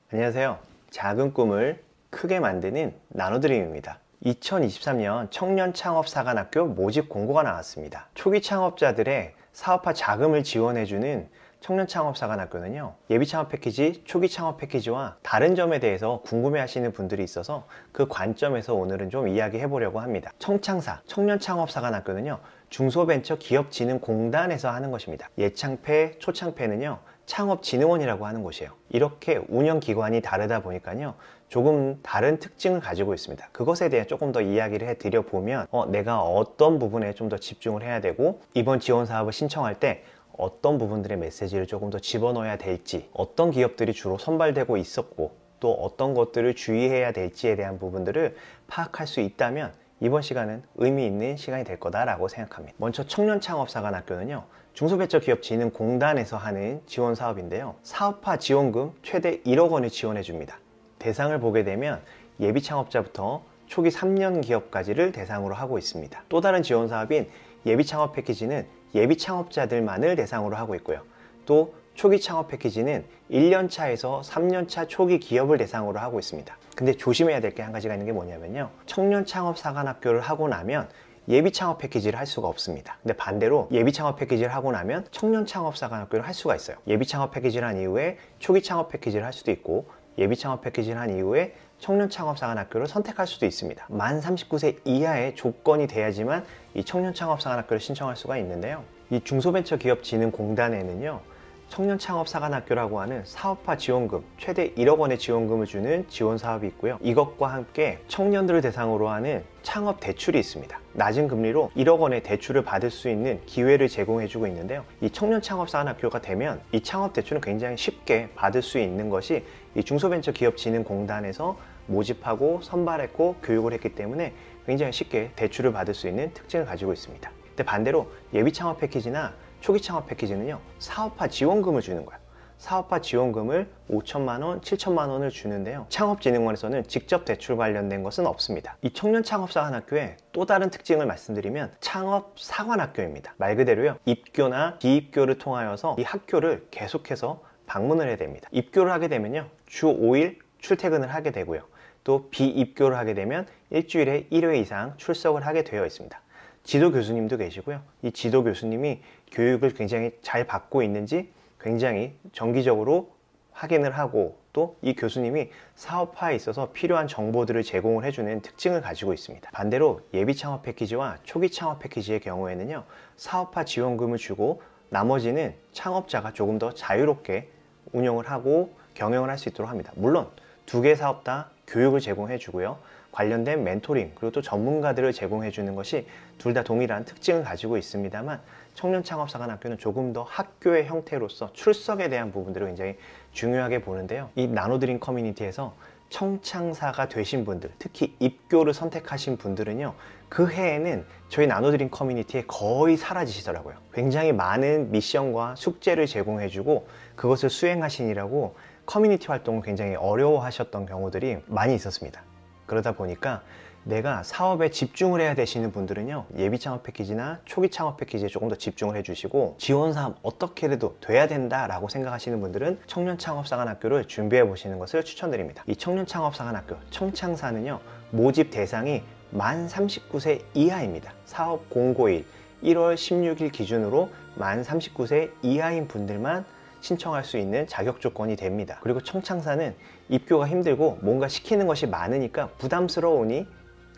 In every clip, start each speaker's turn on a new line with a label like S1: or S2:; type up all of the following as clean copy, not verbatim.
S1: 안녕하세요. 작은 꿈을 크게 만드는 나노드림입니다. 2023년 청년창업사관학교 모집 공고가 나왔습니다. 초기 창업자들의 사업화 자금을 지원해주는 청년창업사관학교는요, 예비창업 패키지, 초기 창업 패키지와 다른 점에 대해서 궁금해하시는 분들이 있어서 그 관점에서 오늘은 좀 이야기해 보려고 합니다. 청창사, 청년창업사관학교는요, 중소벤처기업진흥공단에서 하는 것입니다. 예창패, 초창패는요, 창업진흥원이라고 하는 곳이에요. 이렇게 운영기관이 다르다 보니까요, 조금 다른 특징을 가지고 있습니다. 그것에 대해 조금 더 이야기를 해드려 보면 내가 어떤 부분에 좀 더 집중을 해야 되고, 이번 지원 사업을 신청할 때 어떤 부분들의 메시지를 조금 더 집어넣어야 될지, 어떤 기업들이 주로 선발되고 있었고, 또 어떤 것들을 주의해야 될지에 대한 부분들을 파악할 수 있다면 이번 시간은 의미 있는 시간이 될 거다라고 생각합니다. 먼저 청년창업사관학교는요, 중소벤처기업진흥공단에서 하는 지원 사업인데요, 사업화 지원금 최대 1억 원을 지원해 줍니다. 대상을 보게 되면 예비창업자부터 초기 3년 기업까지를 대상으로 하고 있습니다. 또 다른 지원 사업인 예비창업 패키지는 예비창업자들만을 대상으로 하고 있고요. 또 초기 창업 패키지는 1년차에서 3년차 초기 기업을 대상으로 하고 있습니다. 근데 조심해야 될 게 한 가지가 있는 게 뭐냐면요, 청년창업사관학교를 하고 나면 예비창업 패키지를 할 수가 없습니다. 근데 반대로 예비창업 패키지를 하고 나면 청년창업사관학교를 할 수가 있어요. 예비창업 패키지를 한 이후에 초기 창업 패키지를 할 수도 있고, 예비창업 패키지를 한 이후에 청년창업사관학교를 선택할 수도 있습니다. 만 39세 이하의 조건이 돼야지만 이 청년창업사관학교를 신청할 수가 있는데요, 이 중소벤처기업진흥공단에는요, 청년창업사관학교라고 하는 사업화 지원금 최대 1억 원의 지원금을 주는 지원 사업이 있고요, 이것과 함께 청년들을 대상으로 하는 창업 대출이 있습니다. 낮은 금리로 1억 원의 대출을 받을 수 있는 기회를 제공해 주고 있는데요, 이 청년창업사관학교가 되면 이 창업 대출은 굉장히 쉽게 받을 수 있는 것이 이 중소벤처기업진흥공단에서 모집하고 선발했고 교육을 했기 때문에 굉장히 쉽게 대출을 받을 수 있는 특징을 가지고 있습니다. 근데 반대로 예비창업 패키지나 초기 창업 패키지는요, 사업화 지원금을 주는 거예요. 사업화 지원금을 5천만 원, 7천만 원을 주는데요, 창업진흥원에서는 직접 대출 관련된 것은 없습니다. 이 청년창업사관학교의 또 다른 특징을 말씀드리면 창업사관학교입니다. 말 그대로요, 입교나 비입교를 통하여서 이 학교를 계속해서 방문을 해야 됩니다. 입교를 하게 되면요, 주 5일 출퇴근을 하게 되고요, 또 비입교를 하게 되면 일주일에 1회 이상 출석을 하게 되어 있습니다. 지도 교수님도 계시고요, 이 지도 교수님이 교육을 굉장히 잘 받고 있는지 굉장히 정기적으로 확인을 하고, 또 이 교수님이 사업화에 있어서 필요한 정보들을 제공을 해주는 특징을 가지고 있습니다. 반대로 예비창업 패키지와 초기 창업 패키지의 경우에는요, 사업화 지원금을 주고 나머지는 창업자가 조금 더 자유롭게 운영을 하고 경영을 할 수 있도록 합니다. 물론 두 개 사업 다 교육을 제공해 주고요, 관련된 멘토링 그리고 또 전문가들을 제공해 주는 것이 둘 다 동일한 특징을 가지고 있습니다만, 청년창업사관학교는 조금 더 학교의 형태로서 출석에 대한 부분들을 굉장히 중요하게 보는데요, 이 나노드림 커뮤니티에서 청창사가 되신 분들, 특히 입교를 선택하신 분들은요, 그 해에는 저희 나노드림 커뮤니티에 거의 사라지시더라고요. 굉장히 많은 미션과 숙제를 제공해주고 그것을 수행하시느라고 커뮤니티 활동을 굉장히 어려워하셨던 경우들이 많이 있었습니다. 그러다 보니까 내가 사업에 집중을 해야 되시는 분들은요, 예비창업 패키지나 초기 창업 패키지에 조금 더 집중을 해주시고, 지원 사업 어떻게라도 돼야 된다라고 생각하시는 분들은 청년창업사관학교를 준비해 보시는 것을 추천드립니다. 이 청년창업사관학교 청창사는요, 모집 대상이 만 39세 이하입니다. 사업 공고일 1월 16일 기준으로 만 39세 이하인 분들만 신청할 수 있는 자격 조건이 됩니다. 그리고 청창사는 입교가 힘들고 뭔가 시키는 것이 많으니까 부담스러우니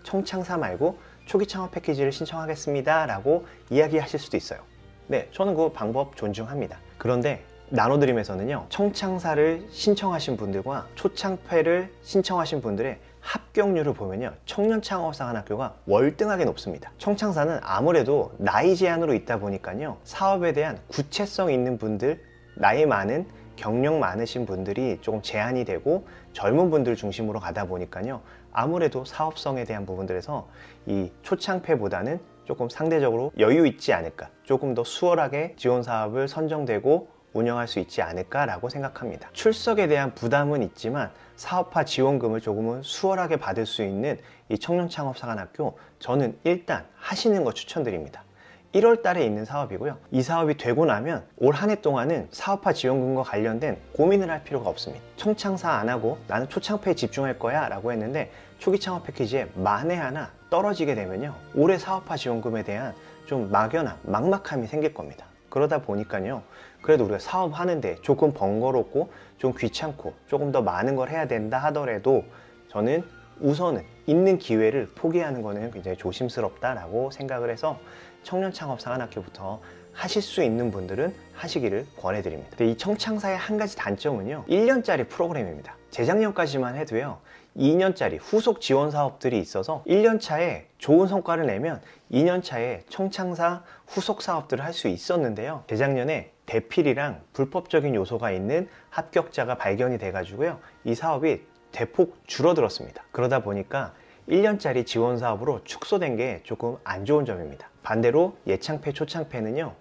S1: 청창사 말고 초기 창업 패키지를 신청하겠습니다 라고 이야기하실 수도 있어요. 네, 저는 그 방법 존중합니다. 그런데 나노드림에서는요, 청창사를 신청하신 분들과 초창패를 신청하신 분들의 합격률을 보면요, 청년창업사관학교가 월등하게 높습니다. 청창사는 아무래도 나이 제한으로 있다 보니까요, 사업에 대한 구체성 있는 분들, 나이 많은, 경력 많으신 분들이 조금 제한이 되고 젊은 분들 중심으로 가다 보니까요, 아무래도 사업성에 대한 부분들에서 이 초창패보다는 조금 상대적으로 여유 있지 않을까, 조금 더 수월하게 지원 사업을 선정되고 운영할 수 있지 않을까라고 생각합니다. 출석에 대한 부담은 있지만 사업화 지원금을 조금은 수월하게 받을 수 있는 이 청년창업사관학교, 저는 일단 하시는 거 추천드립니다. 1월 달에 있는 사업이고요. 이 사업이 되고 나면 올 한 해 동안은 사업화 지원금과 관련된 고민을 할 필요가 없습니다. 청창사 안 하고 나는 초창패에 집중할 거야 라고 했는데 초기 창업 패키지에 만에 하나 떨어지게 되면요, 올해 사업화 지원금에 대한 좀 막연한 막막함이 생길 겁니다. 그러다 보니까요, 그래도 우리가 사업하는데 조금 번거롭고 좀 귀찮고 조금 더 많은 걸 해야 된다 하더라도 저는 우선은 있는 기회를 포기하는 거는 굉장히 조심스럽다라고 생각을 해서 청년창업사관학교부터 하실 수 있는 분들은 하시기를 권해드립니다. 근데 이 청창사의 한 가지 단점은요, 1년짜리 프로그램입니다. 재작년까지만 해도요, 2년짜리 후속 지원 사업들이 있어서 1년차에 좋은 성과를 내면 2년차에 청창사 후속 사업들을 할 수 있었는데요, 재작년에 대필이랑 불법적인 요소가 있는 합격자가 발견이 돼 가지고요, 이 사업이 대폭 줄어들었습니다. 그러다 보니까 1년짜리 지원 사업으로 축소된 게 조금 안 좋은 점입니다. 반대로 예창패, 초창패는요,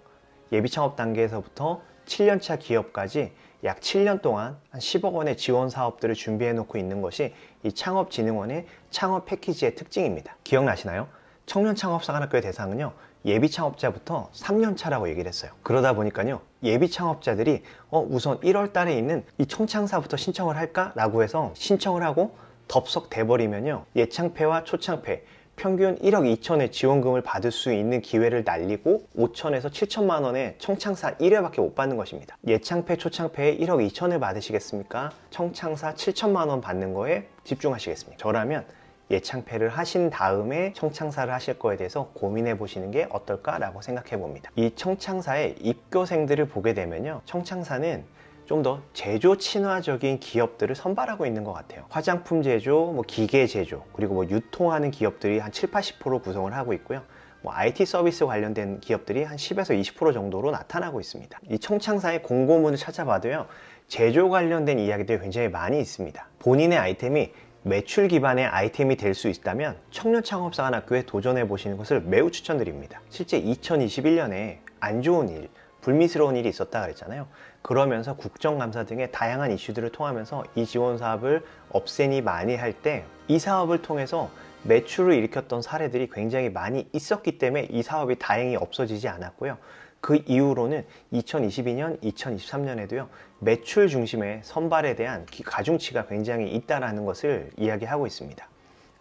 S1: 예비창업 단계에서부터 7년차 기업까지 약 7년 동안 한 10억 원의 지원 사업들을 준비해 놓고 있는 것이 이 창업진흥원의 창업 패키지의 특징입니다. 기억나시나요? 청년창업사관학교의 대상은요, 예비창업자부터 3년차라고 얘기를 했어요. 그러다 보니까요, 예비창업자들이 우선 1월 달에 있는 이 청창사부터 신청을 할까? 라고 해서 신청을 하고 덥석 돼버리면요, 예창패와 초창패 평균 1억 2천의 지원금을 받을 수 있는 기회를 날리고 5천에서 7천만 원의 청창사 1회밖에 못 받는 것입니다. 예창패, 초창패에 1억 2천을 받으시겠습니까? 청창사 7천만 원 받는 거에 집중하시겠습니까? 저라면 예창패를 하신 다음에 청창사를 하실 거에 대해서 고민해 보시는 게 어떨까라고 생각해 봅니다. 이 청창사의 입교생들을 보게 되면요, 청창사는 좀 더 제조 친화적인 기업들을 선발하고 있는 것 같아요. 화장품 제조, 기계 제조, 그리고 유통하는 기업들이 한 7, 80% 구성을 하고 있고요. IT 서비스 관련된 기업들이 한 10에서 20% 정도로 나타나고 있습니다. 이 청창사의 공고문을 찾아봐도요, 제조 관련된 이야기들이 굉장히 많이 있습니다. 본인의 아이템이 매출 기반의 아이템이 될 수 있다면 청년창업사관학교에 도전해 보시는 것을 매우 추천드립니다. 실제 2021년에 안 좋은 일, 불미스러운 일이 있었다 그랬잖아요. 그러면서 국정감사 등의 다양한 이슈들을 통하면서 이 지원 사업을 없애니 많이 할 때 이 사업을 통해서 매출을 일으켰던 사례들이 굉장히 많이 있었기 때문에 이 사업이 다행히 없어지지 않았고요. 그 이후로는 2022년, 2023년에도요, 매출 중심의 선발에 대한 가중치가 굉장히 있다라는 것을 이야기하고 있습니다.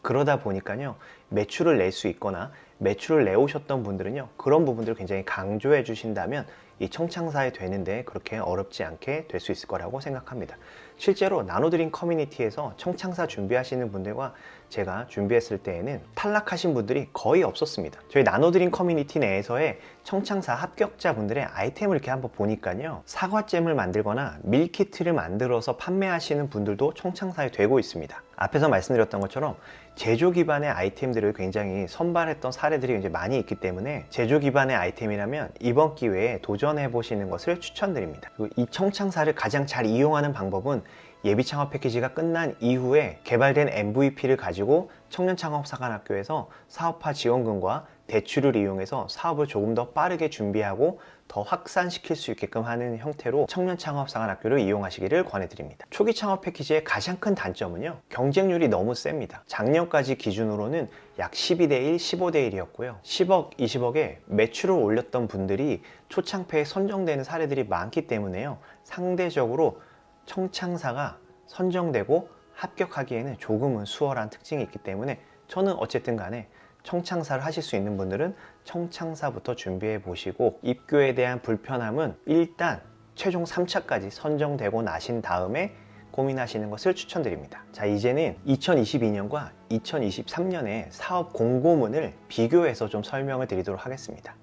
S1: 그러다 보니까요, 매출을 낼 수 있거나 매출을 내오셨던 분들은요, 그런 부분들을 굉장히 강조해 주신다면 이 청창사에 되는데 그렇게 어렵지 않게 될 수 있을 거라고 생각합니다. 실제로 나노드림 커뮤니티에서 청창사 준비하시는 분들과 제가 준비했을 때에는 탈락하신 분들이 거의 없었습니다. 저희 나노드림 커뮤니티 내에서의 청창사 합격자분들의 아이템을 이렇게 한번 보니까요, 사과잼을 만들거나 밀키트를 만들어서 판매하시는 분들도 청창사에 되고 있습니다. 앞에서 말씀드렸던 것처럼 제조 기반의 아이템들을 굉장히 선발했던 사례들이 굉장히 많이 있기 때문에 제조 기반의 아이템이라면 이번 기회에 도전해 보시는 것을 추천드립니다. 그리고 이 청창사를 가장 잘 이용하는 방법은 예비창업 패키지가 끝난 이후에 개발된 MVP를 가지고 청년창업사관학교에서 사업화 지원금과 대출을 이용해서 사업을 조금 더 빠르게 준비하고 더 확산시킬 수 있게끔 하는 형태로 청년창업사관학교를 이용하시기를 권해드립니다. 초기 창업 패키지의 가장 큰 단점은요, 경쟁률이 너무 셉니다. 작년까지 기준으로는 약 12대1, 15대 1이었고요. 10억, 20억에 매출을 올렸던 분들이 초창패에 선정되는 사례들이 많기 때문에요, 상대적으로 청창사가 선정되고 합격하기에는 조금은 수월한 특징이 있기 때문에 저는 어쨌든 간에 청창사를 하실 수 있는 분들은 청창사부터 준비해 보시고 입교에 대한 불편함은 일단 최종 3차까지 선정되고 나신 다음에 고민하시는 것을 추천드립니다. 자, 이제는 2022년과 2023년의 사업 공고문을 비교해서 좀 설명을 드리도록 하겠습니다.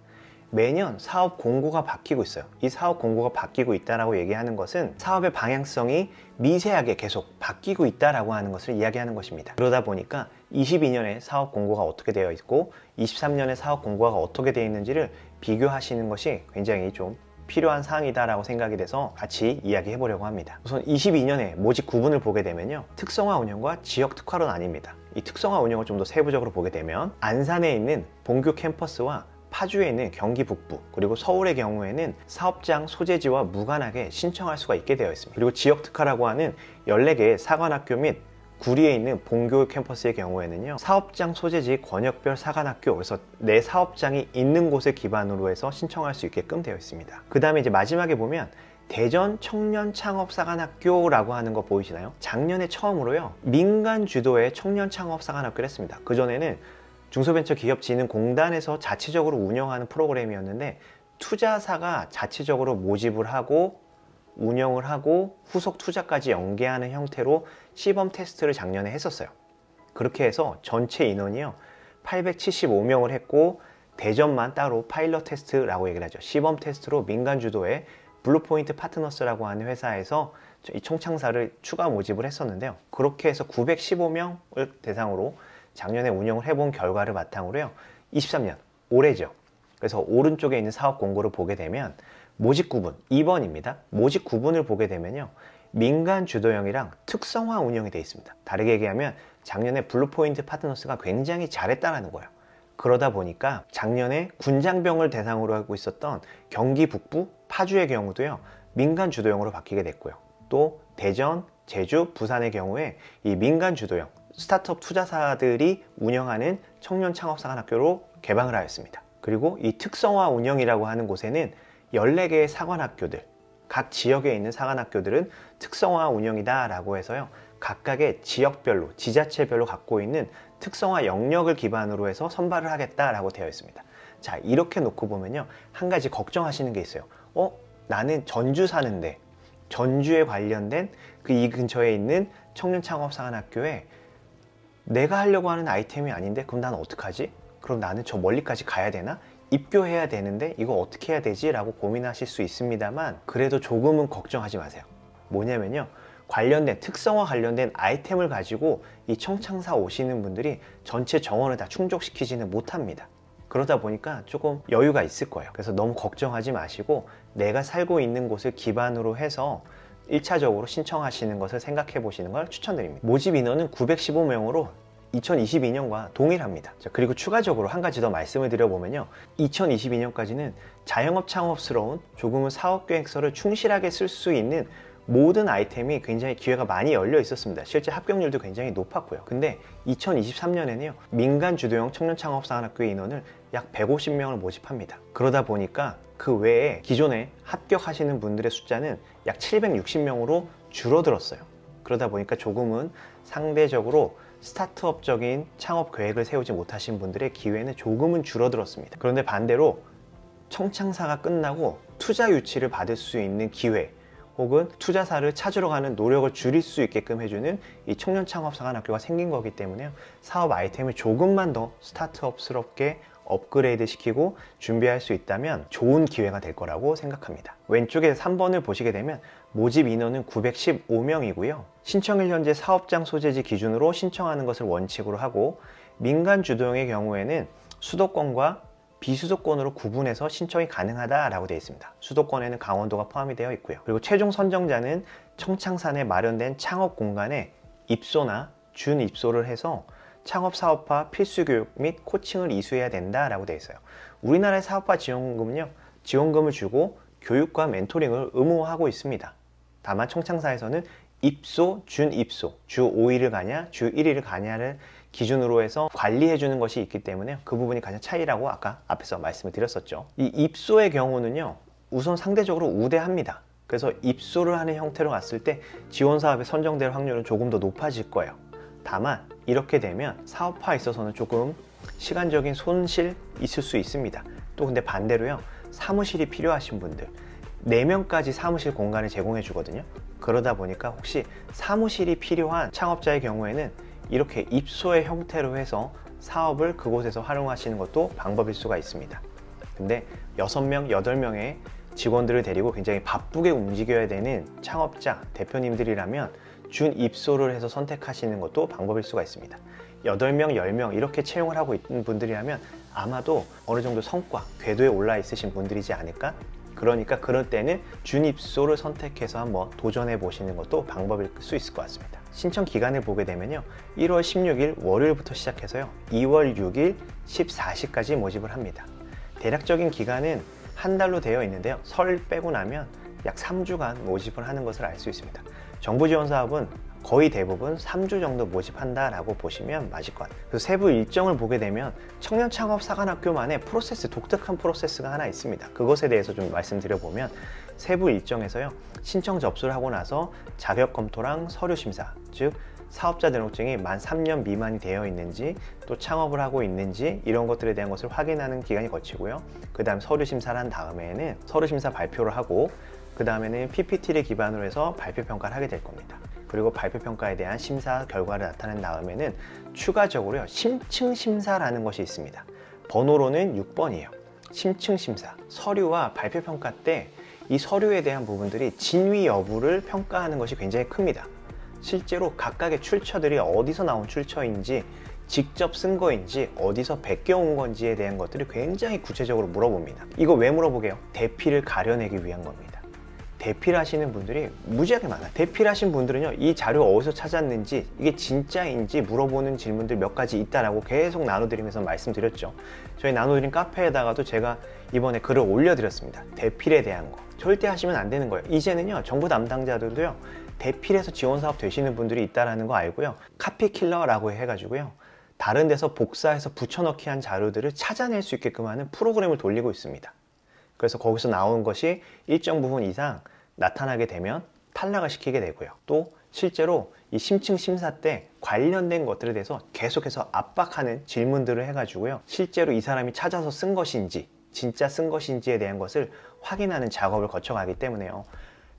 S1: 매년 사업 공고가 바뀌고 있어요. 이 사업 공고가 바뀌고 있다라고 얘기하는 것은 사업의 방향성이 미세하게 계속 바뀌고 있다라고 하는 것을 이야기하는 것입니다. 그러다 보니까 22년에 사업 공고가 어떻게 되어 있고 23년에 사업 공고가 어떻게 되어 있는지를 비교하시는 것이 굉장히 좀 필요한 사항이다라고 생각이 돼서 같이 이야기해 보려고 합니다. 우선 22년에 모집 구분을 보게 되면요, 특성화 운영과 지역 특화로 나뉩니다. 이 특성화 운영을 좀 더 세부적으로 보게 되면 안산에 있는 본교 캠퍼스와 파주에 있는 경기 북부, 그리고 서울의 경우에는 사업장 소재지와 무관하게 신청할 수가 있게 되어 있습니다. 그리고 지역 특화라고 하는 14개의 사관학교 및 구리에 있는 본교육 캠퍼스의 경우에는요, 사업장 소재지 권역별 사관학교, 그래서 내 사업장이 있는 곳을 기반으로 해서 신청할 수 있게끔 되어 있습니다. 그 다음에 이제 마지막에 보면 대전 청년 창업 사관학교라고 하는 거 보이시나요? 작년에 처음으로요, 민간 주도의 청년 창업 사관학교를 했습니다. 그전에는 중소벤처기업진흥공단에서 자체적으로 운영하는 프로그램이었는데, 투자사가 자체적으로 모집을 하고 운영을 하고 후속 투자까지 연계하는 형태로 시범 테스트를 작년에 했었어요. 그렇게 해서 전체 인원이요 875명을 했고, 대전만 따로 파일럿 테스트라고 얘기를 하죠. 시범 테스트로 민간 주도의 블루포인트 파트너스라고 하는 회사에서 이 총창사를 추가 모집을 했었는데요. 그렇게 해서 915명을 대상으로 작년에 운영을 해본 결과를 바탕으로요, 23년 올해죠. 그래서 오른쪽에 있는 사업 공고를 보게 되면 모집 구분 2번입니다. 모집 구분을 보게 되면요, 민간 주도형이랑 특성화 운영이 되어 있습니다. 다르게 얘기하면 작년에 블루포인트 파트너스가 굉장히 잘했다라는 거예요. 그러다 보니까 작년에 군장병을 대상으로 하고 있었던 경기 북부 파주의 경우도요, 민간 주도형으로 바뀌게 됐고요. 또 대전, 제주, 부산의 경우에 이 민간 주도형 스타트업 투자사들이 운영하는 청년 창업 사관학교로 개방을 하였습니다. 그리고 이 특성화 운영이라고 하는 곳에는 14개의 사관학교들, 각 지역에 있는 사관학교들은 특성화 운영이다 라고 해서요, 각각의 지역별로, 지자체별로 갖고 있는 특성화 영역을 기반으로 해서 선발을 하겠다라고 되어 있습니다. 자, 이렇게 놓고 보면요, 한 가지 걱정하시는 게 있어요. 나는 전주 사는데 전주에 관련된 이 근처에 있는 청년 창업 사관학교에 내가 하려고 하는 아이템이 아닌데 그럼 난 어떡하지? 그럼 나는 저 멀리까지 가야 되나? 입교해야 되는데 이거 어떻게 해야 되지? 라고 고민하실 수 있습니다만, 그래도 조금은 걱정하지 마세요. 뭐냐면요, 특성화 관련된 아이템을 가지고 이 청창사 오시는 분들이 전체 정원을 다 충족시키지는 못합니다. 그러다 보니까 조금 여유가 있을 거예요. 그래서 너무 걱정하지 마시고 내가 살고 있는 곳을 기반으로 해서 1차적으로 신청하시는 것을 생각해 보시는 걸 추천드립니다. 모집 인원은 915명으로 2022년과 동일합니다. 자, 그리고 추가적으로 한 가지 더 말씀을 드려보면요, 2022년까지는 자영업 창업스러운 조금은 사업계획서를 충실하게 쓸 수 있는 모든 아이템이 굉장히 기회가 많이 열려 있었습니다. 실제 합격률도 굉장히 높았고요. 근데 2023년에는요, 민간 주도형 청년 창업 사관학교의 인원을 약 150명을 모집합니다. 그러다 보니까 그 외에 기존에 합격하시는 분들의 숫자는 약 760명으로 줄어들었어요. 그러다 보니까 조금은 상대적으로 스타트업적인 창업 계획을 세우지 못하신 분들의 기회는 조금은 줄어들었습니다. 그런데 반대로 청창사가 끝나고 투자 유치를 받을 수 있는 기회, 혹은 투자사를 찾으러 가는 노력을 줄일 수 있게끔 해주는 이 청년 창업 사관학교가 생긴 거기 때문에 사업 아이템을 조금만 더 스타트업스럽게 업그레이드 시키고 준비할 수 있다면 좋은 기회가 될 거라고 생각합니다. 왼쪽에 3번을 보시게 되면 모집 인원은 915명이고요. 신청일 현재 사업장 소재지 기준으로 신청하는 것을 원칙으로 하고, 민간 주도형의 경우에는 수도권과 비수도권으로 구분해서 신청이 가능하다라고 되어 있습니다. 수도권에는 강원도가 포함이 되어 있고요. 그리고 최종 선정자는 청창산에 마련된 창업 공간에 입소나 준입소를 해서 창업 사업화 필수 교육 및 코칭을 이수해야 된다라고 되어 있어요. 우리나라의 사업화 지원금은요, 지원금을 주고 교육과 멘토링을 의무화하고 있습니다. 다만 청창사에서는 입소, 준입소, 주 5일을 가냐, 주 1일을 가냐를 기준으로 해서 관리해 주는 것이 있기 때문에 그 부분이 가장 차이라고 아까 앞에서 말씀을 드렸었죠. 이 입소의 경우는요, 우선 상대적으로 우대합니다. 그래서 입소를 하는 형태로 갔을 때 지원 사업에 선정될 확률은 조금 더 높아질 거예요. 다만 이렇게 되면 사업화에 있어서는 조금 시간적인 손실 있을 수 있습니다. 또 근데 반대로요, 사무실이 필요하신 분들 4명까지 사무실 공간을 제공해 주거든요. 그러다 보니까 혹시 사무실이 필요한 창업자의 경우에는 이렇게 입소의 형태로 해서 사업을 그곳에서 활용하시는 것도 방법일 수가 있습니다. 근데 6명, 8명의 직원들을 데리고 굉장히 바쁘게 움직여야 되는 창업자, 대표님들이라면 준입소를 해서 선택하시는 것도 방법일 수가 있습니다. 8명, 10명 이렇게 채용을 하고 있는 분들이라면 아마도 어느 정도 성과, 궤도에 올라 있으신 분들이지 않을까? 그러니까 그럴 때는 준입소를 선택해서 한번 도전해 보시는 것도 방법일 수 있을 것 같습니다. 신청 기간을 보게 되면요, 1월 16일 월요일부터 시작해서요, 2월 6일 14시까지 모집을 합니다. 대략적인 기간은 한 달로 되어 있는데요, 설 빼고 나면 약 3주간 모집을 하는 것을 알 수 있습니다. 정부 지원 사업은 거의 대부분 3주 정도 모집한다라고 보시면 맞을 것 같아요. 그래서 세부 일정을 보게 되면 청년창업사관학교만의 프로세스, 독특한 프로세스가 하나 있습니다. 그것에 대해서 좀 말씀드려보면 세부 일정에서요, 신청 접수를 하고 나서 자격 검토랑 서류 심사, 즉 사업자 등록증이 만 3년 미만이 되어 있는지, 또 창업을 하고 있는지, 이런 것들에 대한 것을 확인하는 기간이 거치고요. 그 다음 서류 심사를 한 다음에는 서류 심사 발표를 하고, 그 다음에는 PPT를 기반으로 해서 발표 평가를 하게 될 겁니다. 그리고 발표 평가에 대한 심사 결과를 나타낸 다음에는 추가적으로요, 심층 심사라는 것이 있습니다. 번호로는 6번이에요. 심층 심사. 서류와 발표 평가 때 이 서류에 대한 부분들이 진위 여부를 평가하는 것이 굉장히 큽니다. 실제로 각각의 출처들이 어디서 나온 출처인지, 직접 쓴 거인지, 어디서 베껴온 건지에 대한 것들을 굉장히 구체적으로 물어봅니다. 이거 왜 물어보게요? 대피를 가려내기 위한 겁니다. 대피를 하시는 분들이 무지하게 많아요. 대피를 하신 분들은요, 이 자료 어디서 찾았는지, 이게 진짜인지 물어보는 질문들 몇 가지 있다라고 계속 나눠드리면서 말씀드렸죠. 저희 나눠드린 카페에다가도 제가 이번에 글을 올려드렸습니다. 대필에 대한 거 절대 하시면 안 되는 거예요. 이제는요, 정부 담당자들도요, 대필에서 지원사업 되시는 분들이 있다는 거 알고요, 카피킬러라고 해가지고요, 다른 데서 복사해서 붙여넣기 한 자료들을 찾아낼 수 있게끔 하는 프로그램을 돌리고 있습니다. 그래서 거기서 나온 것이 일정 부분 이상 나타나게 되면 탈락을 시키게 되고요. 또 실제로 이 심층 심사 때 관련된 것들에 대해서 계속해서 압박하는 질문들을 해가지고요, 실제로 이 사람이 찾아서 쓴 것인지 진짜 쓴 것인지에 대한 것을 확인하는 작업을 거쳐가기 때문에요,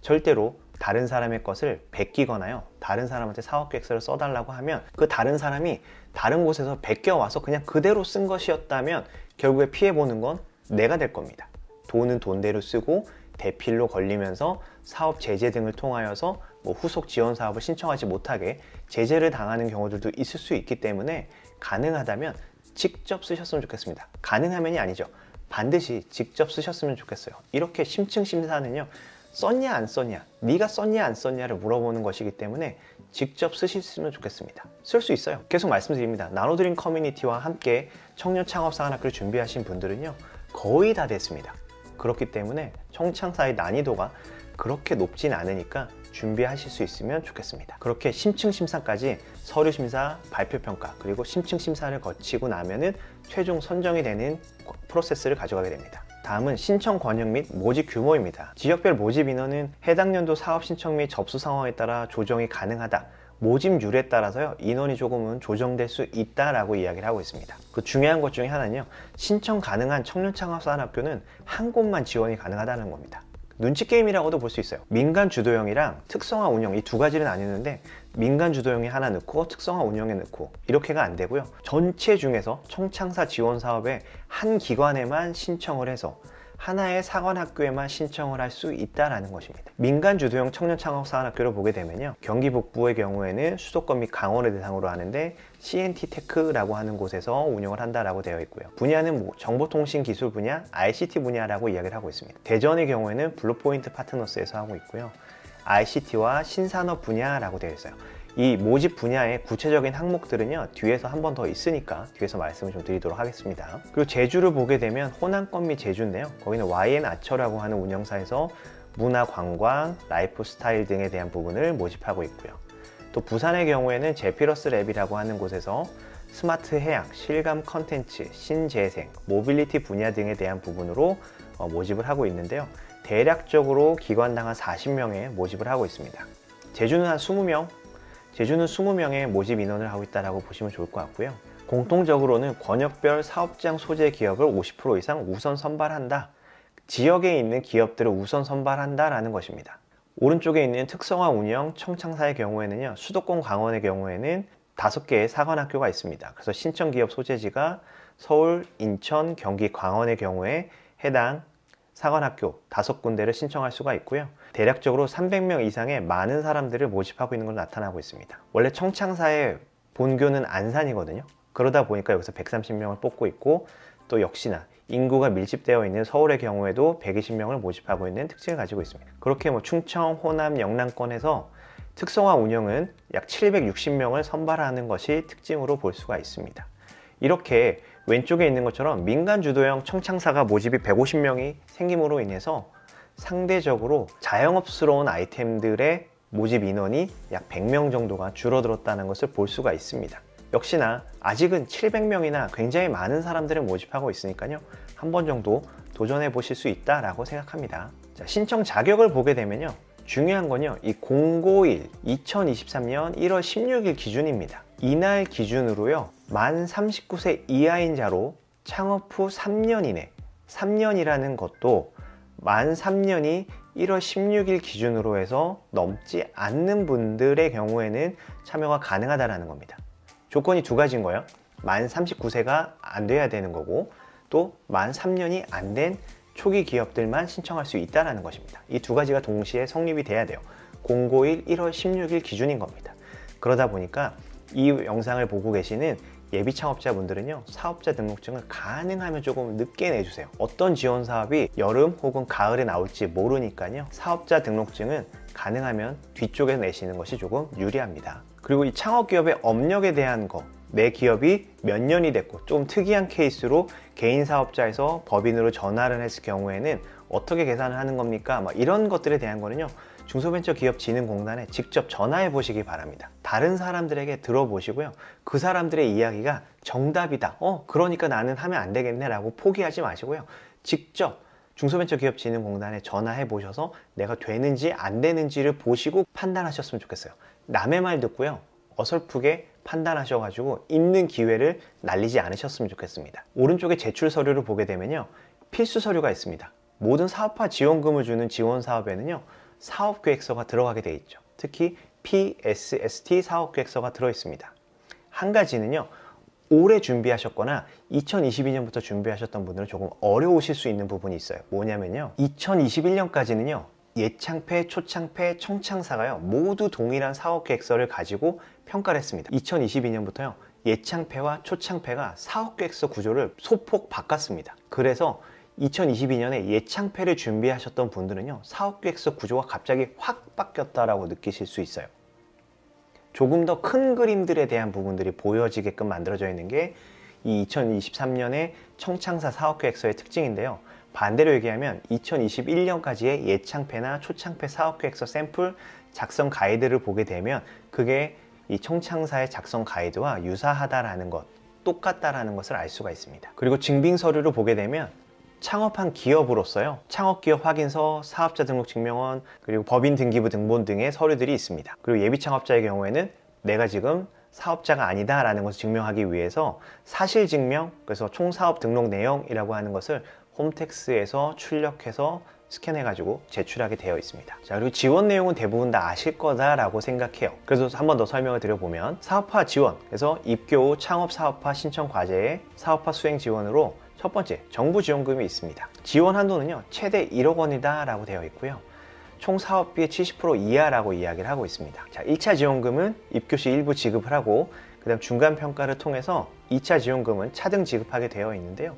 S1: 절대로 다른 사람의 것을 베끼거나요, 다른 사람한테 사업계획서를 써달라고 하면 그 다른 사람이 다른 곳에서 베껴와서 그냥 그대로 쓴 것이었다면 결국에 피해보는 건 내가 될 겁니다. 돈은 돈대로 쓰고 대필로 걸리면서 사업 제재 등을 통하여서 후속 지원 사업을 신청하지 못하게 제재를 당하는 경우들도 있을 수 있기 때문에 가능하다면 직접 쓰셨으면 좋겠습니다. 가능하면이 아니죠. 반드시 직접 쓰셨으면 좋겠어요. 이렇게 심층 심사는요, 썼냐 안 썼냐, 네가 썼냐 안 썼냐를 물어보는 것이기 때문에 직접 쓰셨으면 좋겠습니다. 쓸 수 있어요. 계속 말씀드립니다. 나눠드린 커뮤니티와 함께 청년 창업사관학교를 준비하신 분들은요, 거의 다 됐습니다. 그렇기 때문에 청창사의 난이도가 그렇게 높진 않으니까 준비하실 수 있으면 좋겠습니다. 그렇게 심층 심사까지 서류 심사, 발표 평가, 그리고 심층 심사를 거치고 나면은 최종 선정이 되는 프로세스를 가져가게 됩니다. 다음은 신청 권역 및 모집 규모입니다. 지역별 모집 인원은 해당 연도 사업 신청 및 접수 상황에 따라 조정이 가능하다. 모집률에 따라서요, 인원이 조금은 조정될 수 있다라고 이야기를 하고 있습니다. 그 중요한 것 중에 하나는요, 신청 가능한 청년창업사관학교는 한 곳만 지원이 가능하다는 겁니다. 눈치 게임이라고도 볼 수 있어요. 민간 주도형이랑 특성화 운영, 이 두 가지를 나뉘는데 민간 주도형에 하나 넣고 특성화 운영에 넣고 이렇게가 안 되고요, 전체 중에서 청창사 지원 사업에 한 기관에만 신청을 해서 하나의 사관학교에만 신청을 할 수 있다는 것입니다. 민간 주도형 청년창업사관학교를 보게 되면요, 경기 북부의 경우에는 수도권 및 강원을 대상으로 하는데 CNT테크라고 하는 곳에서 운영을 한다라고 되어 있고요. 분야는 정보통신기술 분야, ICT 분야라고 이야기를 하고 있습니다. 대전의 경우에는 블루포인트 파트너스에서 하고 있고요, ICT와 신산업 분야라고 되어 있어요. 이 모집 분야의 구체적인 항목들은요, 뒤에서 한 번 더 있으니까 뒤에서 말씀을 좀 드리도록 하겠습니다. 그리고 제주를 보게 되면 호남권 및 제주인데요, 거기는 YN아처라고 하는 운영사에서 문화 관광, 라이프 스타일 등에 대한 부분을 모집하고 있고요. 또 부산의 경우에는 제피러스 랩이라고 하는 곳에서 스마트 해양, 실감 컨텐츠, 신재생, 모빌리티 분야 등에 대한 부분으로 모집을 하고 있는데요, 대략적으로 기관당 한 40명의 모집을 하고 있습니다. 제주는 한 20명, 제주는 20명의 모집 인원을 하고 있다고 보시면 좋을 것 같고요. 공통적으로는 권역별 사업장 소재 기업을 50% 이상 우선 선발한다. 지역에 있는 기업들을 우선 선발한다라는 것입니다. 오른쪽에 있는 특성화 운영 청창사의 경우에는요, 수도권 강원의 경우에는 5개의 사관학교가 있습니다. 그래서 신청 기업 소재지가 서울, 인천, 경기, 광원의 경우에 해당 사관학교 5군데를 신청할 수가 있고요. 대략적으로 300명 이상의 많은 사람들을 모집하고 있는 걸로 나타나고 있습니다. 원래 청창사의 본교는 안산이거든요. 그러다 보니까 여기서 130명을 뽑고 있고, 또 역시나 인구가 밀집되어 있는 서울의 경우에도 120명을 모집하고 있는 특징을 가지고 있습니다. 그렇게 충청, 호남, 영남권에서 특성화 운영은 약 760명을 선발하는 것이 특징으로 볼 수가 있습니다. 이렇게 왼쪽에 있는 것처럼 민간 주도형 청창사가 모집이 150명이 생김으로 인해서 상대적으로 자영업스러운 아이템들의 모집 인원이 약 100명 정도가 줄어들었다는 것을 볼 수가 있습니다. 역시나 아직은 700명이나 굉장히 많은 사람들을 모집하고 있으니까요. 한 번 정도 도전해 보실 수 있다라고 생각합니다. 자, 신청 자격을 보게 되면요. 중요한 건요. 이 051 2023년 1월 16일 기준입니다. 이날 기준으로요. 만 39세 이하인 자로 창업 후 3년 이내, 3년이라는 것도 만 3년이 1월 16일 기준으로 해서 넘지 않는 분들의 경우에는 참여가 가능하다는 겁니다. 조건이 두 가지인 거예요. 만 39세가 안 돼야 되는 거고 또 만 3년이 안 된 초기 기업들만 신청할 수 있다는 것입니다. 이 두 가지가 동시에 성립이 돼야 돼요. 051 1월 16일 기준인 겁니다. 그러다 보니까 이 영상을 보고 계시는 예비 창업자분들은요, 사업자 등록증을 가능하면 조금 늦게 내주세요. 어떤 지원 사업이 여름 혹은 가을에 나올지 모르니까요. 사업자 등록증은 가능하면 뒤쪽에 내시는 것이 조금 유리합니다. 그리고 이 창업기업의 업력에 대한 거, 내 기업이 몇 년이 됐고 좀 특이한 케이스로 개인 사업자에서 법인으로 전환을 했을 경우에는 어떻게 계산을 하는 겁니까? 이런 것들에 대한 거는요, 중소벤처기업진흥공단에 직접 전화해 보시기 바랍니다. 다른 사람들에게 들어보시고요. 그 사람들의 이야기가 정답이다. 그러니까 나는 하면 안 되겠네 라고 포기하지 마시고요. 직접 중소벤처기업진흥공단에 전화해 보셔서 내가 되는지 안 되는지를 보시고 판단하셨으면 좋겠어요. 남의 말 듣고요. 어설프게 판단하셔가지고 있는 기회를 날리지 않으셨으면 좋겠습니다. 오른쪽에 제출 서류를 보게 되면요. 필수 서류가 있습니다. 모든 사업화 지원금을 주는 지원 사업에는요. 사업계획서가 들어가게 돼 있죠. 특히 PSST 사업계획서가 들어 있습니다. 한 가지는요. 올해 준비하셨거나 2022년부터 준비하셨던 분들은 조금 어려우실 수 있는 부분이 있어요. 뭐냐면요. 2021년까지는요. 예창패, 초창패, 청창사가요. 모두 동일한 사업계획서를 가지고 평가를 했습니다. 2022년부터요. 예창패와 초창패가 사업계획서 구조를 소폭 바꿨습니다. 그래서 2022년에 예창패를 준비하셨던 분들은요. 사업계획서 구조가 갑자기 확 바뀌었다라고 느끼실 수 있어요. 조금 더 큰 그림들에 대한 부분들이 보여지게끔 만들어져 있는 게 이 2023년의 청창사 사업계획서의 특징인데요. 반대로 얘기하면 2021년까지의 예창패나 초창패 사업계획서 샘플 작성 가이드를 보게 되면 그게 이 청창사의 작성 가이드와 유사하다라는 것, 똑같다라는 것을 알 수가 있습니다. 그리고 증빙 서류를 보게 되면 창업한 기업으로서요. 창업기업 확인서, 사업자 등록 증명원, 그리고 법인 등기부 등본 등의 서류들이 있습니다. 그리고 예비 창업자의 경우에는 내가 지금 사업자가 아니다라는 것을 증명하기 위해서 사실증명, 그래서 총사업 등록 내용이라고 하는 것을 홈택스에서 출력해서 스캔해가지고 제출하게 되어 있습니다. 자, 그리고 지원 내용은 대부분 다 아실 거다라고 생각해요. 그래서 한 번 더 설명을 드려보면 사업화 지원, 그래서 입교 후 창업 사업화 신청 과제의 사업화 수행 지원으로 첫 번째, 정부 지원금이 있습니다. 지원 한도는요, 최대 1억 원이다 라고 되어 있고요. 총 사업비의 70% 이하라고 이야기를 하고 있습니다. 자, 1차 지원금은 입교 시 일부 지급을 하고 그 다음 중간평가를 통해서 2차 지원금은 차등 지급하게 되어 있는데요.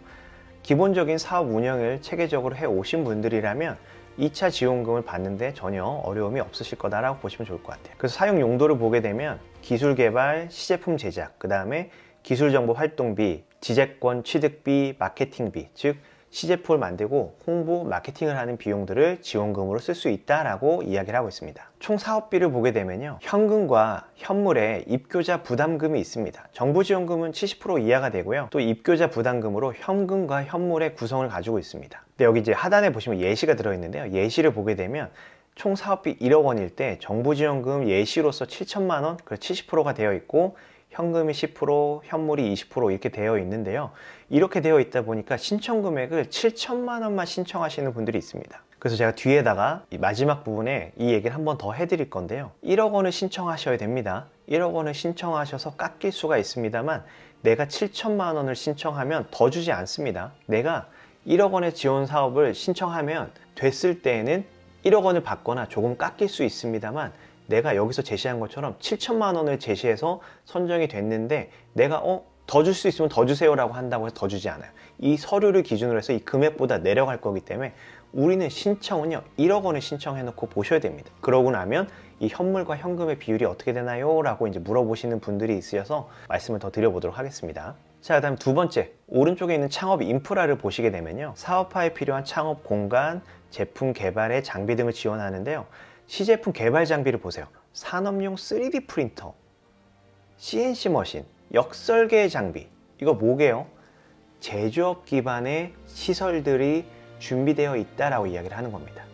S1: 기본적인 사업 운영을 체계적으로 해 오신 분들이라면 2차 지원금을 받는데 전혀 어려움이 없으실 거다라고 보시면 좋을 것 같아요. 그래서 사용 용도를 보게 되면 기술 개발, 시제품 제작, 그 다음에 기술정보 활동비, 지재권 취득비, 마케팅비, 즉 시제품을 만들고 홍보, 마케팅을 하는 비용들을 지원금으로 쓸 수 있다라고 이야기를 하고 있습니다. 총 사업비를 보게 되면요. 현금과 현물에 입교자 부담금이 있습니다. 정부 지원금은 70% 이하가 되고요. 또 입교자 부담금으로 현금과 현물의 구성을 가지고 있습니다. 근데 여기 이제 하단에 보시면 예시가 들어있는데요. 예시를 보게 되면 총 사업비 1억 원일 때 정부 지원금 예시로서 7천만 원, 그래서 70%가 되어 있고 현금이 10%, 현물이 20% 이렇게 되어 있는데요. 이렇게 되어 있다 보니까 신청 금액을 7천만 원만 신청하시는 분들이 있습니다. 그래서 제가 뒤에다가 이 마지막 부분에 이 얘기를 한 번 더 해드릴 건데요. 1억 원을 신청하셔야 됩니다. 1억 원을 신청하셔서 깎일 수가 있습니다만 내가 7천만 원을 신청하면 더 주지 않습니다. 내가 1억 원의 지원 사업을 신청하면 됐을 때에는 1억 원을 받거나 조금 깎일 수 있습니다만 내가 여기서 제시한 것처럼 7천만 원을 제시해서 선정이 됐는데 내가 더 줄 수 있으면 더 주세요 라고 한다고 해서 더 주지 않아요. 이 서류를 기준으로 해서 이 금액보다 내려갈 거기 때문에 우리는 신청은요 1억 원을 신청해 놓고 보셔야 됩니다. 그러고 나면 이 현물과 현금의 비율이 어떻게 되나요? 라고 이제 물어보시는 분들이 있으셔서 말씀을 더 드려보도록 하겠습니다. 자, 그 다음 두 번째, 오른쪽에 있는 창업 인프라를 보시게 되면요. 사업화에 필요한 창업 공간, 제품 개발의 장비 등을 지원하는데요. 시제품 개발 장비를 보세요. 산업용 3D 프린터, CNC 머신, 역설계 장비. 이거 뭐게요? 제조업 기반의 시설들이 준비되어 있다라고 이야기를 하는 겁니다.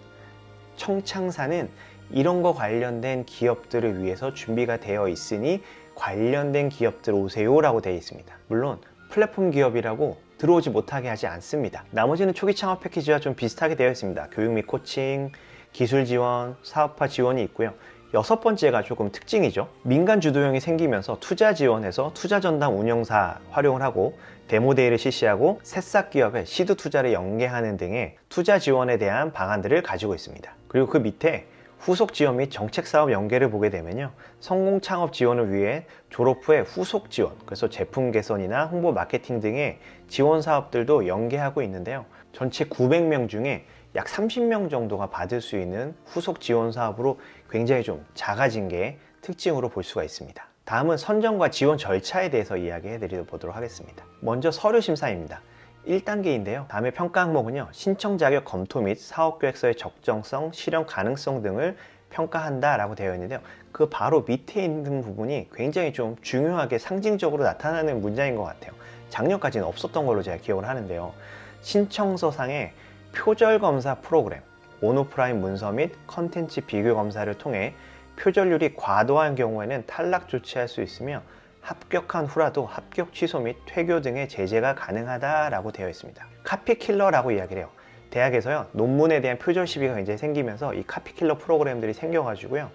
S1: 청창사는 이런 거 관련된 기업들을 위해서 준비가 되어 있으니 관련된 기업들 오세요 라고 되어 있습니다. 물론 플랫폼 기업이라고 들어오지 못하게 하지 않습니다. 나머지는 초기 창업 패키지와 좀 비슷하게 되어 있습니다. 교육 및 코칭, 기술 지원, 사업화 지원이 있고요. 여섯 번째가 조금 특징이죠. 민간 주도형이 생기면서 투자 지원해서 투자 전담 운영사 활용을 하고 데모데이를 실시하고 새싹 기업에 시드 투자를 연계하는 등의 투자 지원에 대한 방안들을 가지고 있습니다. 그리고 그 밑에 후속 지원 및 정책 사업 연계를 보게 되면요, 성공 창업 지원을 위해 졸업 후에 후속 지원, 그래서 제품 개선이나 홍보 마케팅 등의 지원 사업들도 연계하고 있는데요, 전체 900명 중에 약 30명 정도가 받을 수 있는 후속 지원 사업으로 굉장히 좀 작아진 게 특징으로 볼 수가 있습니다. 다음은 선정과 지원 절차에 대해서 이야기해 드려보도록 하겠습니다. 먼저 서류 심사입니다. 1단계인데요. 다음에 평가 항목은요, 신청 자격 검토 및 사업계획서의 적정성, 실현 가능성 등을 평가한다 라고 되어 있는데요, 그 바로 밑에 있는 부분이 굉장히 좀 중요하게 상징적으로 나타나는 문장인 것 같아요. 작년까지는 없었던 걸로 제가 기억을 하는데요, 신청서상의 표절 검사 프로그램, 온오프라인 문서 및 컨텐츠 비교 검사를 통해 표절률이 과도한 경우에는 탈락 조치할 수 있으며 합격한 후라도 합격 취소 및 퇴교 등의 제재가 가능하다라고 되어 있습니다. 카피킬러라고 이야기를 해요. 대학에서요, 논문에 대한 표절 시비가 굉장히 생기면서 이 카피킬러 프로그램들이 생겨가지고요,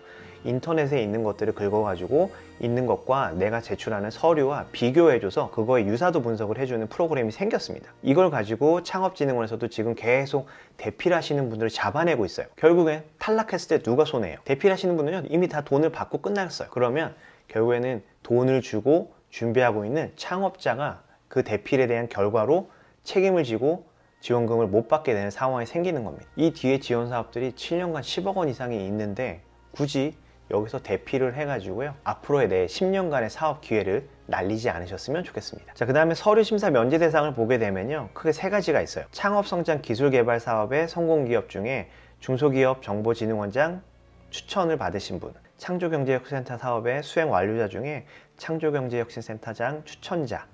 S1: 인터넷에 있는 것들을 긁어가지고 있는 것과 내가 제출하는 서류와 비교해줘서 그거의 유사도 분석을 해주는 프로그램이 생겼습니다. 이걸 가지고 창업진흥원에서도 지금 계속 대필하시는 분들을 잡아내고 있어요. 결국엔 탈락했을 때 누가 손해예요? 대필하시는 분들은 이미 다 돈을 받고 끝났어요. 그러면 결국에는 돈을 주고 준비하고 있는 창업자가 그 대필에 대한 결과로 책임을 지고 지원금을 못 받게 되는 상황이 생기는 겁니다. 이 뒤에 지원 사업들이 7년간 10억 원 이상이 있는데 굳이 여기서 대피를 해가지고요, 앞으로의 내 10년간의 사업 기회를 날리지 않으셨으면 좋겠습니다. 자, 그 다음에 서류 심사 면제 대상을 보게 되면요, 크게 세 가지가 있어요. 창업성장 기술개발 사업의 성공기업 중에 중소기업 정보진흥원장 추천을 받으신 분, 창조경제혁신센터 사업의 수행 완료자 중에 창조경제혁신센터장 추천자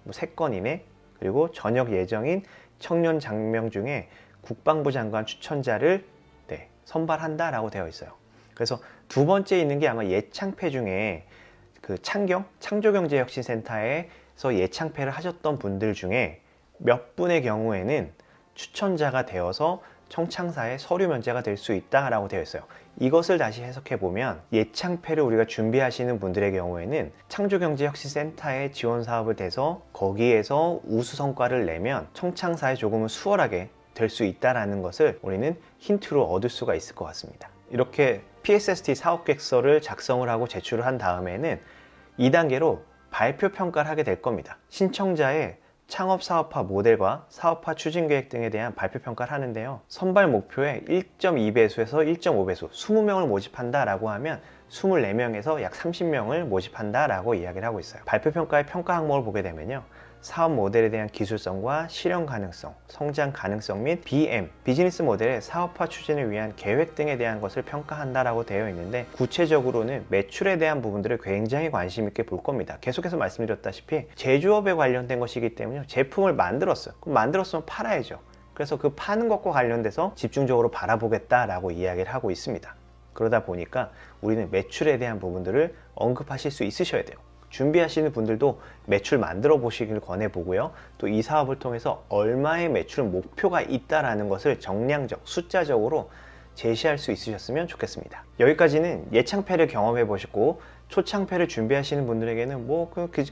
S1: 3건 이내, 그리고 전역 예정인 청년 장명 중에 국방부 장관 추천자를 선발한다라고 되어 있어요. 그래서 두 번째 있는 게 아마 예창패 중에 그 창조경제혁신센터에서 예창패를 하셨던 분들 중에 몇 분의 경우에는 추천자가 되어서 청창사의 서류 면제가 될 수 있다라고 되어 있어요. 이것을 다시 해석해 보면 예창패를 우리가 준비하시는 분들의 경우에는 창조경제혁신센터에 지원 사업을 돼서 거기에서 우수 성과를 내면 청창사에 조금은 수월하게 될 수 있다는 것을 우리는 힌트로 얻을 수가 있을 것 같습니다. 이렇게 PSST 사업계획서를 작성을 하고 제출을 한 다음에는 2단계로 발표 평가를 하게 될 겁니다. 신청자의 창업 사업화 모델과 사업화 추진 계획 등에 대한 발표 평가를 하는데요, 선발 목표의 1.2배수에서 1.5배수 20명을 모집한다 라고 하면 24명에서 약 30명을 모집한다 라고 이야기를 하고 있어요. 발표 평가의 평가 항목을 보게 되면요, 사업 모델에 대한 기술성과 실현 가능성, 성장 가능성 및 BM, 비즈니스 모델의 사업화 추진을 위한 계획 등에 대한 것을 평가한다라고 되어 있는데, 구체적으로는 매출에 대한 부분들을 굉장히 관심 있게 볼 겁니다. 계속해서 말씀드렸다시피 제조업에 관련된 것이기 때문에 제품을 만들었어요. 그럼 만들었으면 팔아야죠. 그래서 그 파는 것과 관련돼서 집중적으로 바라보겠다라고 이야기를 하고 있습니다. 그러다 보니까 우리는 매출에 대한 부분들을 언급하실 수 있으셔야 돼요. 준비하시는 분들도 매출 만들어 보시길 권해 보고요, 또 이 사업을 통해서 얼마의 매출 목표가 있다라는 것을 정량적, 숫자적으로 제시할 수 있으셨으면 좋겠습니다. 여기까지는 예창패를 경험해 보시고 초창패를 준비하시는 분들에게는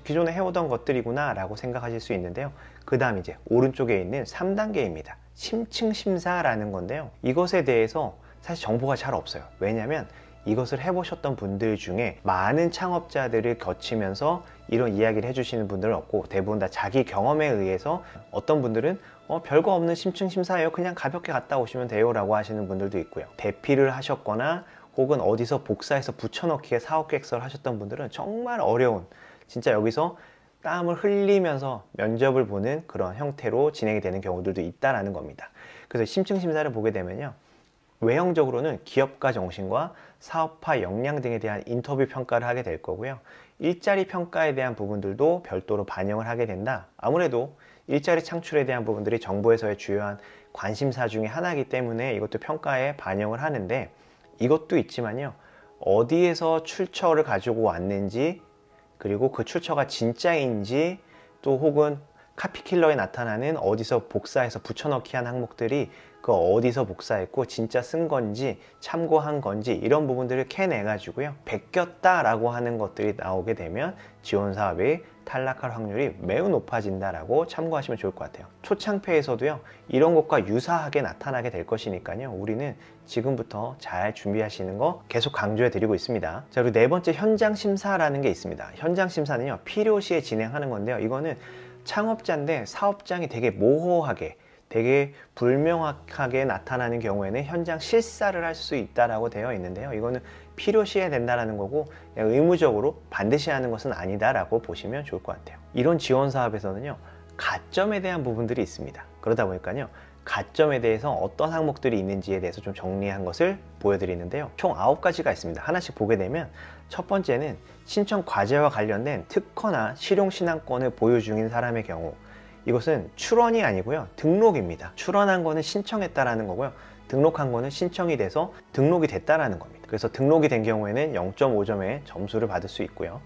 S1: 기존에 해오던 것들이구나 라고 생각하실 수 있는데요, 그 다음 이제 오른쪽에 있는 3단계입니다. 심층 심사라는 건데요, 이것에 대해서 사실 정보가 잘 없어요. 왜냐하면 이것을 해보셨던 분들 중에 많은 창업자들을 거치면서 이런 이야기를 해주시는 분들은 없고, 대부분 다 자기 경험에 의해서 어떤 분들은 별거 없는 심층 심사예요, 그냥 가볍게 갔다 오시면 돼요 라고 하시는 분들도 있고요, 대피를 하셨거나 혹은 어디서 복사해서 붙여넣기에 사업계획서를 하셨던 분들은 정말 어려운, 진짜 여기서 땀을 흘리면서 면접을 보는 그런 형태로 진행이 되는 경우들도 있다라는 겁니다. 그래서 심층 심사를 보게 되면요, 외형적으로는 기업가 정신과 사업화 역량 등에 대한 인터뷰 평가를 하게 될 거고요. 일자리 평가에 대한 부분들도 별도로 반영을 하게 된다. 아무래도 일자리 창출에 대한 부분들이 정부에서의 주요한 관심사 중에 하나이기 때문에 이것도 평가에 반영을 하는데, 이것도 있지만요, 어디에서 출처를 가지고 왔는지, 그리고 그 출처가 진짜인지, 또 혹은 카피킬러에 나타나는 어디서 복사해서 붙여넣기 한 항목들이 그 어디서 복사했고 진짜 쓴 건지 참고한 건지, 이런 부분들을 캐내 가지고요, 베꼈다 라고 하는 것들이 나오게 되면 지원 사업이 탈락할 확률이 매우 높아진다라고 참고하시면 좋을 것 같아요. 초창패에서도요, 이런 것과 유사하게 나타나게 될 것이니까요, 우리는 지금부터 잘 준비하시는 거 계속 강조해 드리고 있습니다. 자, 그리고 네 번째, 현장 심사라는 게 있습니다. 현장 심사는요, 필요시에 진행하는 건데요, 이거는 창업자인데 사업장이 되게 모호하게, 되게 불명확하게 나타나는 경우에는 현장 실사를 할 수 있다라고 되어 있는데요, 이거는 필요시에 된다라는 거고, 그냥 의무적으로 반드시 하는 것은 아니다라고 보시면 좋을 것 같아요. 이런 지원 사업에서는요, 가점에 대한 부분들이 있습니다. 그러다 보니까요, 가점에 대해서 어떤 항목들이 있는지에 대해서 좀 정리한 것을 보여드리는데요, 총 9가지가 있습니다. 하나씩 보게 되면, 첫 번째는 신청 과제와 관련된 특허나 실용신앙권을 보유 중인 사람의 경우, 이것은 출원이 아니고요, 등록입니다. 출원한 거는 신청했다라는 거고요, 등록한 거는 신청이 돼서 등록이 됐다라는 겁니다. 그래서 등록이 된 경우에는 0.5점의 점수를 받을 수 있고요.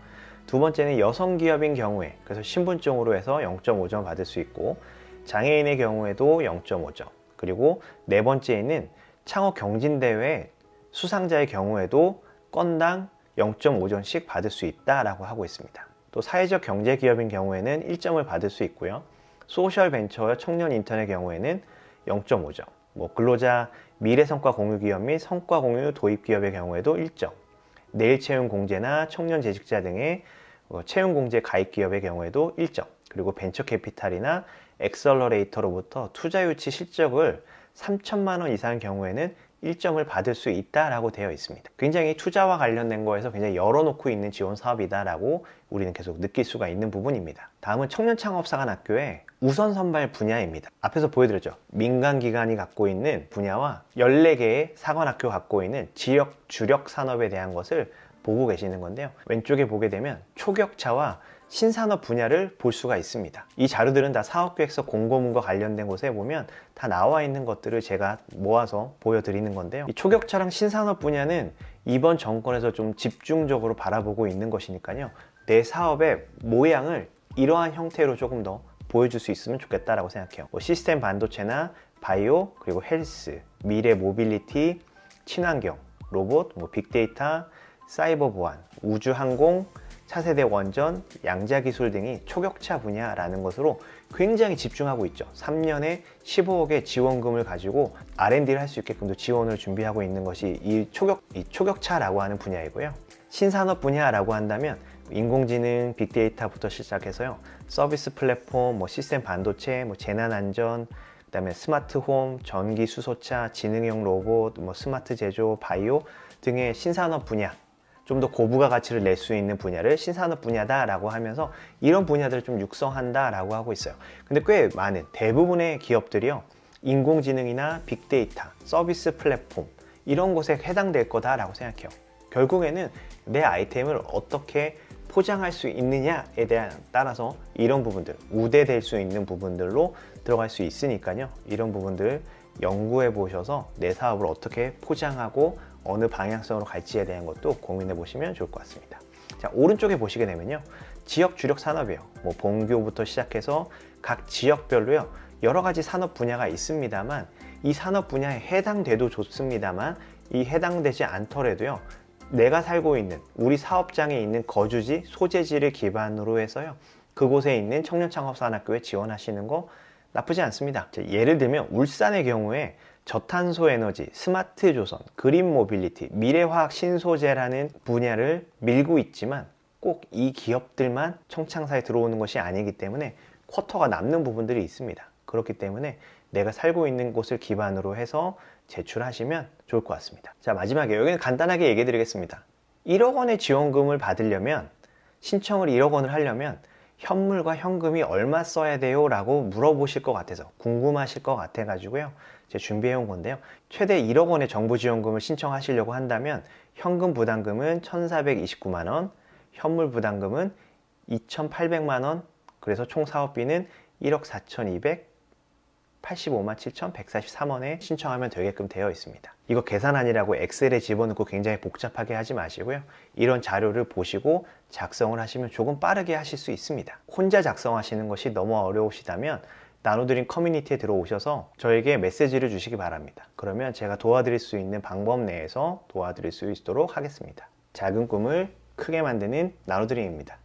S1: 두 번째는 여성 기업인 경우에, 그래서 신분증으로 해서 0.5점 받을 수 있고, 장애인의 경우에도 0.5점, 그리고 네 번째는 창업 경진대회 수상자의 경우에도 건당 0.5점씩 받을 수 있다라고 하고 있습니다. 또 사회적 경제기업인 경우에는 1점을 받을 수 있고요. 소셜 벤처 청년 인턴의 경우에는 0.5점, 근로자 미래 성과 공유 기업 및 성과 공유 도입 기업의 경우에도 1점, 내일 채용 공제나 청년 재직자 등의 채용 공제 가입 기업의 경우에도 1점, 그리고 벤처 캐피탈이나 엑셀러레이터로부터 투자 유치 실적을 3천만 원 이상의 경우에는 1점을 받을 수 있다라고 되어 있습니다. 굉장히 투자와 관련된 거에서 굉장히 열어놓고 있는 지원 사업이다라고 우리는 계속 느낄 수가 있는 부분입니다. 다음은 청년창업사관학교의 우선 선발 분야입니다. 앞에서 보여드렸죠. 민간기관이 갖고 있는 분야와 14개의 사관학교 갖고 있는 지역 주력 산업에 대한 것을 보고 계시는 건데요, 왼쪽에 보게 되면 초격차와 신산업 분야를 볼 수가 있습니다. 이 자료들은 다 사업계획서 공고문과 관련된 곳에 보면 다 나와 있는 것들을 제가 모아서 보여드리는 건데요, 이 초격차랑 신산업 분야는 이번 정권에서 좀 집중적으로 바라보고 있는 것이니까요, 내 사업의 모양을 이러한 형태로 조금 더 보여줄 수 있으면 좋겠다라고 생각해요. 시스템 반도체나 바이오, 그리고 헬스, 미래 모빌리티, 친환경, 로봇, 빅데이터, 사이버 보안, 우주항공, 차세대 원전, 양자기술 등이 초격차 분야라는 것으로 굉장히 집중하고 있죠. 3년에 15억의 지원금을 가지고 R&D를 할 수 있게끔도 지원을 준비하고 있는 것이 이 초격차라고 하는 분야이고요. 신산업 분야라고 한다면 인공지능, 빅데이터부터 시작해서요, 서비스 플랫폼, 시스템 반도체, 재난안전, 그 다음에 스마트홈, 전기 수소차, 지능형 로봇, 스마트 제조, 바이오 등의 신산업 분야, 좀 더 고부가 가치를 낼 수 있는 분야를 신산업 분야다라고 하면서 이런 분야들을 좀 육성한다라고 하고 있어요. 근데 꽤 많은 대부분의 기업들이요, 인공지능이나 빅데이터, 서비스 플랫폼 이런 곳에 해당될 거다라고 생각해요. 결국에는 내 아이템을 어떻게 포장할 수 있느냐에 대한 따라서 이런 부분들, 우대될 수 있는 부분들로 들어갈 수 있으니까요, 이런 부분들 연구해 보셔서 내 사업을 어떻게 포장하고 어느 방향성으로 갈지에 대한 것도 고민해 보시면 좋을 것 같습니다. 자, 오른쪽에 보시게 되면요, 지역 주력 산업이에요. 본교부터 시작해서 각 지역별로요, 여러 가지 산업 분야가 있습니다만, 이 산업 분야에 해당돼도 좋습니다만, 이 해당되지 않더라도요, 내가 살고 있는 우리 사업장에 있는 거주지, 소재지를 기반으로 해서요, 그곳에 있는 청년창업사관학교에 지원하시는 거 나쁘지 않습니다. 예를 들면 울산의 경우에 저탄소 에너지, 스마트 조선, 그린 모빌리티, 미래화학 신소재라는 분야를 밀고 있지만 꼭 이 기업들만 청창사에 들어오는 것이 아니기 때문에 쿼터가 남는 부분들이 있습니다. 그렇기 때문에 내가 살고 있는 곳을 기반으로 해서 제출하시면 좋을 것 같습니다. 자, 마지막에 여기는 간단하게 얘기해 드리겠습니다. 1억 원의 지원금을 받으려면, 신청을 1억 원을 하려면 현물과 현금이 얼마 써야 돼요? 라고 물어보실 것 같아서, 궁금하실 것 같아 가지고요, 제가 준비해 온 건데요. 최대 1억 원의 정부 지원금을 신청하시려고 한다면 현금 부담금은 1,429만 원, 현물 부담금은 2,800만 원, 그래서 총 사업비는 1억 4,285만 7,143원에 신청하면 되게끔 되어 있습니다. 이거 계산안이라고 엑셀에 집어넣고 굉장히 복잡하게 하지 마시고요. 이런 자료를 보시고 작성을 하시면 조금 빠르게 하실 수 있습니다. 혼자 작성하시는 것이 너무 어려우시다면 나노드림 커뮤니티에 들어오셔서 저에게 메시지를 주시기 바랍니다. 그러면 제가 도와드릴 수 있는 방법 내에서 도와드릴 수 있도록 하겠습니다. 작은 꿈을 크게 만드는 나노드림입니다.